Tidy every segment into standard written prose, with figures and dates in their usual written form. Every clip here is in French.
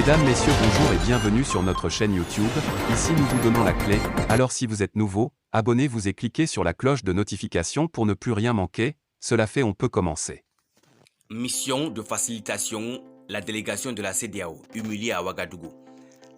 Mesdames, Messieurs, bonjour et bienvenue sur notre chaîne YouTube. Ici nous vous donnons la clé, alors si vous êtes nouveau, abonnez-vous et cliquez sur la cloche de notification pour ne plus rien manquer. Cela fait, on peut commencer. Mission de facilitation, la délégation de la CEDEAO, humiliée à Ouagadougou.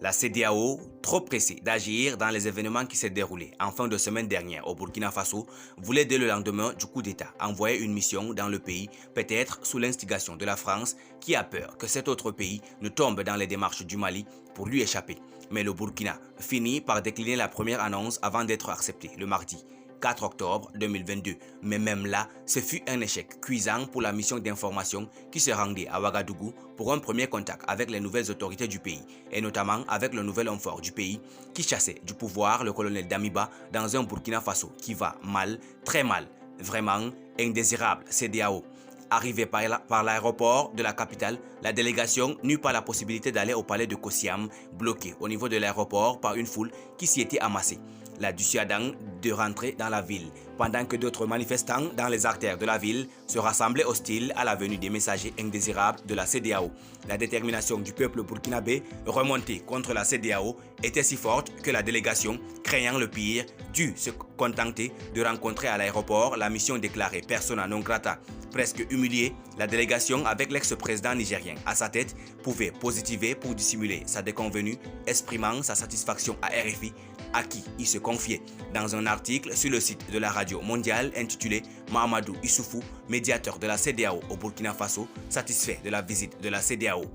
La CEDEAO, trop pressée d'agir dans les événements qui s'est déroulés en fin de semaine dernière au Burkina Faso, voulait dès le lendemain du coup d'État envoyer une mission dans le pays, peut-être sous l'instigation de la France, qui a peur que cet autre pays ne tombe dans les démarches du Mali pour lui échapper. Mais le Burkina finit par décliner la première annonce avant d'être accepté le mardi 4 octobre 2022. Mais même là, ce fut un échec cuisant pour la mission d'information qui se rendait à Ouagadougou pour un premier contact avec les nouvelles autorités du pays, et notamment avec le nouvel homme fort du pays qui chassait du pouvoir le colonel Damiba dans un Burkina Faso qui va mal, très mal, vraiment indésirable CEDEAO. Arrivé par l'aéroport de la capitale, la délégation n'eut pas la possibilité d'aller au palais de Kossiam, bloqué au niveau de l'aéroport par une foule qui s'y était amassée, la dissuadant de rentrer dans la ville, pendant que d'autres manifestants dans les artères de la ville se rassemblaient hostiles à la venue des messagers indésirables de la CEDEAO. La détermination du peuple burkinabé remontée contre la CEDEAO était si forte que la délégation, craignant le pire, dut se contenter de rencontrer à l'aéroport la mission déclarée persona non grata. Presque humiliée, la délégation avec l'ex-président nigérien à sa tête pouvait positiver pour dissimuler sa déconvenue, exprimant sa satisfaction à RFI, à qui il se confiait dans un article sur le site de la radio mondiale intitulé « Mahamadou Issoufou, médiateur de la CEDEAO au Burkina Faso, satisfait de la visite de la CEDEAO »,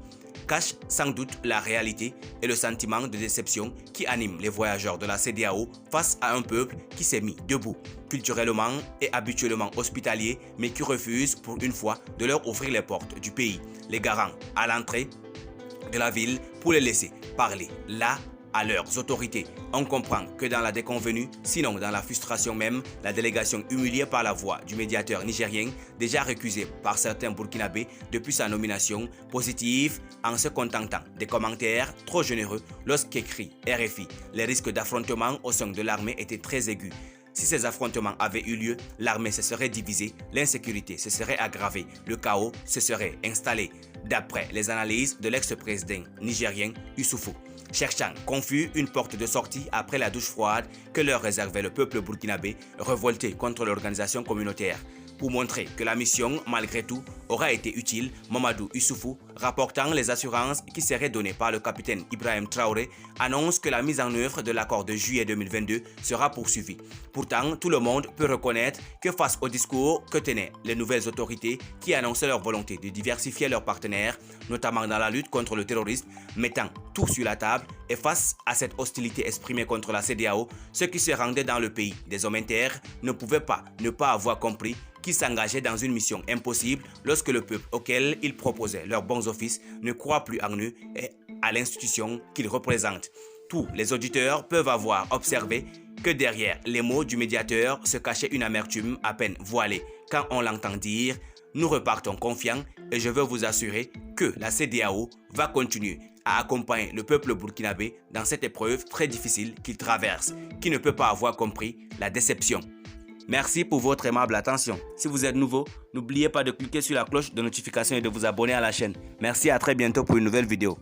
cache sans doute la réalité et le sentiment de déception qui anime les voyageurs de la CEDEAO face à un peuple qui s'est mis debout, culturellement et habituellement hospitalier, mais qui refuse pour une fois de leur ouvrir les portes du pays, les garants à l'entrée de la ville pour les laisser parler là à leurs autorités. On comprend que dans la déconvenue, sinon dans la frustration même, la délégation humiliée par la voix du médiateur nigérien, déjà récusé par certains burkinabés depuis sa nomination, positive en se contentant des commentaires trop généreux lorsqu'écrit RFI. Les risques d'affrontement au sein de l'armée étaient très aigus. Si ces affrontements avaient eu lieu, l'armée se serait divisée, l'insécurité se serait aggravée, le chaos se serait installé, d'après les analyses de l'ex-président nigérien Issoufou, cherchant confus une porte de sortie après la douche froide que leur réservait le peuple burkinabé révolté contre l'organisation communautaire. Pour montrer que la mission, malgré tout, aura été utile, Mamadou Issoufou, rapportant les assurances qui seraient données par le capitaine Ibrahim Traoré, annonce que la mise en œuvre de l'accord de juillet 2022 sera poursuivie. Pourtant, tout le monde peut reconnaître que face au discours que tenaient les nouvelles autorités qui annonçaient leur volonté de diversifier leurs partenaires, notamment dans la lutte contre le terrorisme, mettant tout sur la table, et face à cette hostilité exprimée contre la CEDEAO, ceux qui se rendaient dans le pays des hommes intègres ne pouvaient pas ne pas avoir compris qui s'engageaient dans une mission impossible lorsque le peuple auquel ils proposaient leurs bons offices ne croit plus en eux et à l'institution qu'ils représentent. Tous les auditeurs peuvent avoir observé que derrière les mots du médiateur se cachait une amertume à peine voilée quand on l'entend dire « Nous repartons confiants et je veux vous assurer que la CEDEAO va continuer à accompagner le peuple burkinabé dans cette épreuve très difficile qu'il traverse, qui ne peut pas avoir compris la déception. » Merci pour votre aimable attention. Si vous êtes nouveau, n'oubliez pas de cliquer sur la cloche de notification et de vous abonner à la chaîne. Merci, à très bientôt pour une nouvelle vidéo.